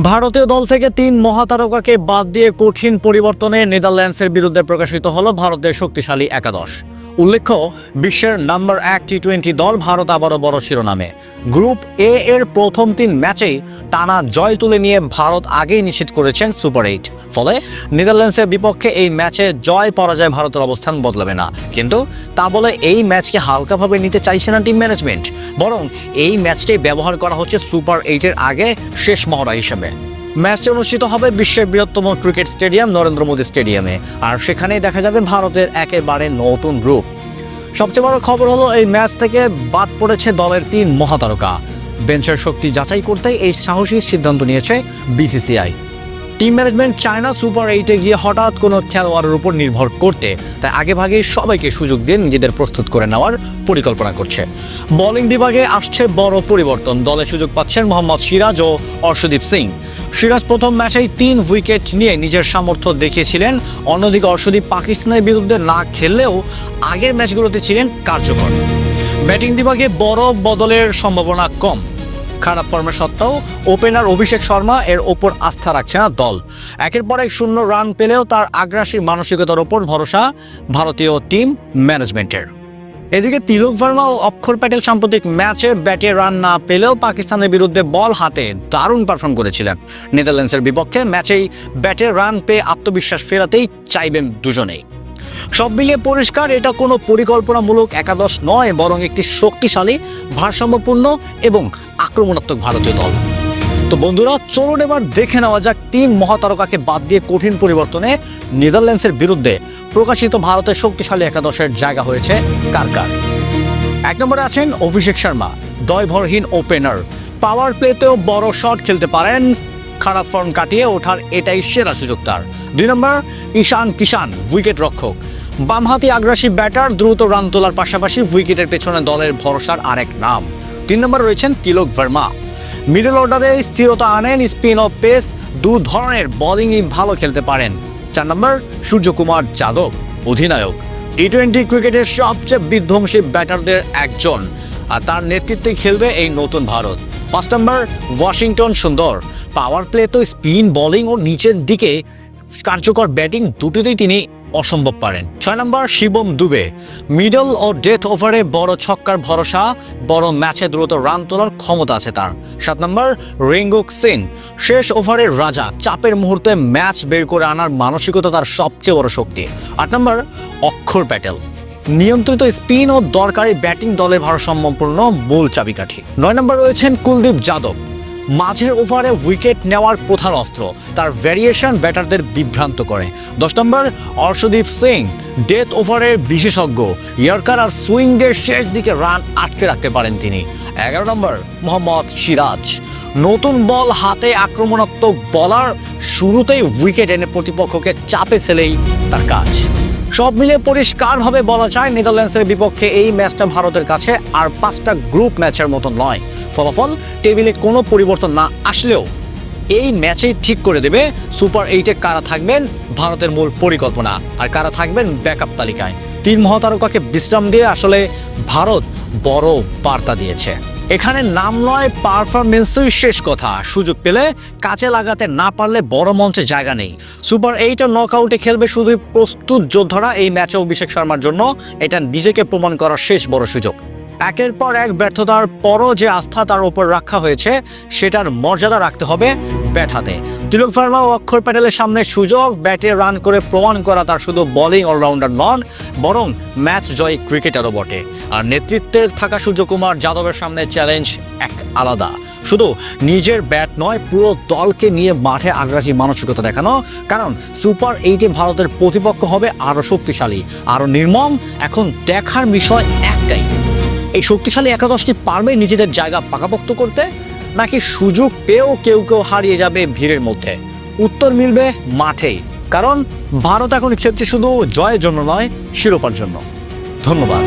ভারতীয় দল থেকে ৩ মহাতারকাকে বাদ দিয়ে কঠিন পরিবর্তনে নেদারল্যান্ডসের বিরুদ্ধে প্রকাশিত হলো ভারতের শক্তিশালী একাদশ। উল্লেখ্য, বিশ্বের নাম্বার 1 টি-20 দল ভারত আবারও বড় শিরোনামে। গ্রুপ এ এর প্রথম 3 ম্যাচেই টানা জয় তুলে নিয়ে ভারত আগেই নিশ্চিত করেছেন সুপার 8। ফলে নেদারল্যান্ডসের বিপক্ষে এই ম্যাচে জয় পরাজয় ভারতের অবস্থান বদলাবে না। কিন্তু তা বলে এই ম্যাচকে হালকাভাবে নিতে চাইছে না টিম ম্যানেজমেন্ট, বরং এই ম্যাচটাই ব্যবহার করা হচ্ছে সুপার 8-এর আগে শেষ মহড়া হিসেবে। ম্যাচটি অনুষ্ঠিত হবে বিশ্বের বৃহত্তম ক্রিকেট স্টেডিয়াম নরেন্দ্র মোদী স্টেডিয়ামে, আর সেখানেই দেখা যাবে ভারতের একেবারে নতুন রূপ। সবচেয়ে বড় খবর হলো, এই ম্যাচ থেকে বাদ পড়েছে দলের 3 মহাতারকা। বেঞ্চের শক্তি যাচাই করতেই এই সাহসী সিদ্ধান্ত নিয়েছে বিসিসিআই। টিম ম্যানেজমেন্ট চায় না সুপার 8-এ গিয়ে হঠাৎ কোনো খেলোয়াড়ের উপর নির্ভর করতে, তাই আগেভাগেই সবাইকে সুযোগ দিয়ে নিজেদের প্রস্তুত করে নেওয়ার পরিকল্পনা করছে। বোলিং বিভাগে আসছে বড় পরিবর্তন। দলে সুযোগ পাচ্ছেন মোহাম্মদ সিরাজ ও অর্শদীপ সিং। সিরাজ প্রথম ম্যাচেই 3 উইকেট নিয়ে নিজের সামর্থ্য দেখিয়েছিলেন। অন্যদিকে অর্শদীপ পাকিস্তানের বিরুদ্ধে না খেললেও আগের ম্যাচগুলোতে ছিলেন কার্যকর। ব্যাটিং বিভাগে বড় বদলের সম্ভাবনা কম। খারাপ ফর্মের সত্ত্বেও ওপেনার অভিষেক শর্মা এর ওপর আস্থা রাখছে না দল। একের পর এক শূন্য রান পেলেও তার আগ্রাসী মানসিকতার ওপর ভরসা ভারতীয় টিম ম্যানেজমেন্টের। এদিকে তিলক ভার্মা ও অক্ষর প্যাটেল সাম্প্রতিক ম্যাচে ব্যাটে রান না পেলেও পাকিস্তানের বিরুদ্ধে বল হাতে দারুণ পারফর্ম করেছিলেন। নেদারল্যান্ডসের বিপক্ষে ম্যাচেই ব্যাটে রান পেয়ে আত্মবিশ্বাস ফেরাতেই চাইবেন দুজনেই। সব মিলিয়ে পরিষ্কার, এটা কোনো পরিকল্পনামূলক একাদশ নয়, বরং একটি শক্তিশালী, ভারসাম্যপূর্ণ এবং আক্রমণাত্মক ভারতীয় দল। তো বন্ধুরা, চলুন এবার দেখে নেওয়া যাক 3 মহাতারকাকে বাদ দিয়ে কঠিন পরিবর্তনে নেদারল্যান্ডসের বিরুদ্ধে প্রকাশিত ভারতের শক্তিশালী একাদশের জায়গা হয়েছে কার কার। 1 নম্বরে আছেন অভিষেক শর্মা, দয়ভরহীন ওপেনার। পাওয়ার প্লেতেও বড় শট খেলতে পারেন, খারাপ ফর্ম কাটিয়ে ওঠার এটাই সেরা সুযোগ তার। 2 নম্বর ঈশান কিষান, উইকেট রক্ষক। বামহাতি আগ্রাসী ব্যাটার, দ্রুত রান তোলার পাশাপাশি উইকেটের পেছনে দলের ভরসার আরেক নাম। 3 নম্বর রয়েছেন তিলক ভার্মা, মিডল অর্ডারে স্থিরতা আনেন, স্পিন ও পেস 2 ধরনের বোলিংই ভালো খেলতে পারেন। 4 নম্বর সূর্যকুমার যাদব, অধিনায়ক। টি-20 ক্রিকেটের সবচেয়ে বিধ্বংসী ব্যাটারদের একজন, আর তার নেতৃত্বে খেলবে এই নতুন ভারত। 5 নম্বর ওয়াশিংটন সুন্দর, পাওয়ার প্লে তো স্পিন বোলিং ও নিচের দিকে কার্যকর ব্যাটিং দুটোতেই তিনি অসম্ভব পারেন। 6 নম্বর শিবম দুবে, মিডল ও ডেথ ওভারে বড় ছক্কার ভরসা, বড় ম্যাচে দ্রুত রান তোলার ক্ষমতা আছে তার। 7 নম্বর রিঙ্গুক সিং, শেষ ওভারের রাজা, চাপের মুহূর্তে ম্যাচ বের করে আনার মানসিকতা তার সবচেয়ে বড় শক্তি। 8 নম্বর অক্ষর প্যাটেল, নিয়ন্ত্রিত স্পিন ও দরকারি ব্যাটিং দলের ভারসাম্যপূর্ণ মূল চাবিকাঠি। 9 নম্বর রয়েছেন কুলদীপ যাদব, মাঝের ওভারে উইকেট নেওয়ার প্রধান অস্ত্র, তার ভ্যারিয়েশন ব্যাটারদের বিভ্রান্ত করে। 10 নম্বর অর্শদীপ সিং, ডেথ ওভারের বিশেষজ্ঞ, ইয়র্কার আর সুইংদের শেষ দিকে রান আটকে রাখতে পারেন তিনি। 11 নম্বর মোহাম্মদ সিরাজ, নতুন বল হাতে আক্রমণাত্মক বলার, শুরুতেই উইকেট এনে প্রতিপক্ষকে চাপে ফেলেই তার কাজ। সব মিলে পরিষ্কারভাবে বলা যায়, নেদারল্যান্ডসের বিপক্ষে এই ম্যাচটা ভারতের কাছে আর 5টা গ্রুপ ম্যাচের মতো নয়। ফলাফল টেবিলে কোনো পরিবর্তন না আসলেও এই ম্যাচেই ঠিক করে দেবে সুপার 8-এ কারা থাকবেন ভারতের মূল পরিকল্পনা আর কারা থাকবেন ব্যাকআপ তালিকায়। 3 মহাতারকাকে বিশ্রাম দিয়ে আসলে ভারত বড় বার্তা দিয়েছে। এখানে নাম নয়, পারফরমেন্সই শেষ কথা। সুযোগ পেলে কাজে লাগাতে না পারলে বড় মঞ্চে জায়গা নেই। সুপার 8 ও নকআউটে খেলবে শুধু প্রস্তুত যোদ্ধারা। এই ম্যাচে অভিষেক শর্মার জন্য এটা নিজেকে প্রমাণ করার শেষ বড় সুযোগ। একের পর এক ব্যর্থতার পরও যে আস্থা তার উপর রাখা হয়েছে, সেটার মর্যাদা রাখতে হবে ব্যাট হাতে। তিলক ভার্মা ও অক্ষর প্যাটেলের সামনে সুযোগ, ব্যাটে রান করে প্রমাণ করা তার শুধু বোলিং অলরাউন্ডার নন, বরং ম্যাচ জয়ী ক্রিকেটারও বটে। আর নেতৃত্বে থাকা সূর্যকুমার যাদবের সামনে চ্যালেঞ্জ এক আলাদা, শুধু নিজের ব্যাট নয়, পুরো দলকে নিয়ে মাঠে আগ্রাসী মানসিকতা দেখানো। কারণ সুপার 8-এ ভারতের প্রতিপক্ষ হবে আরও শক্তিশালী, আরও নির্মম। এখন দেখার বিষয় একটাই, এই শক্তিশালী একাদশটি পারবে নিজেদের জায়গা পাকাপোক্ত করতে, নাকি সুযোগ পেয়েও কেউ কেউ হারিয়ে যাবে ভিড়ের মধ্যে? উত্তর মিলবে মাঠেই, কারণ ভারত এখন খেলছে শুধু জয়ের জন্য নয়, শিরোপার জন্য। ধন্যবাদ।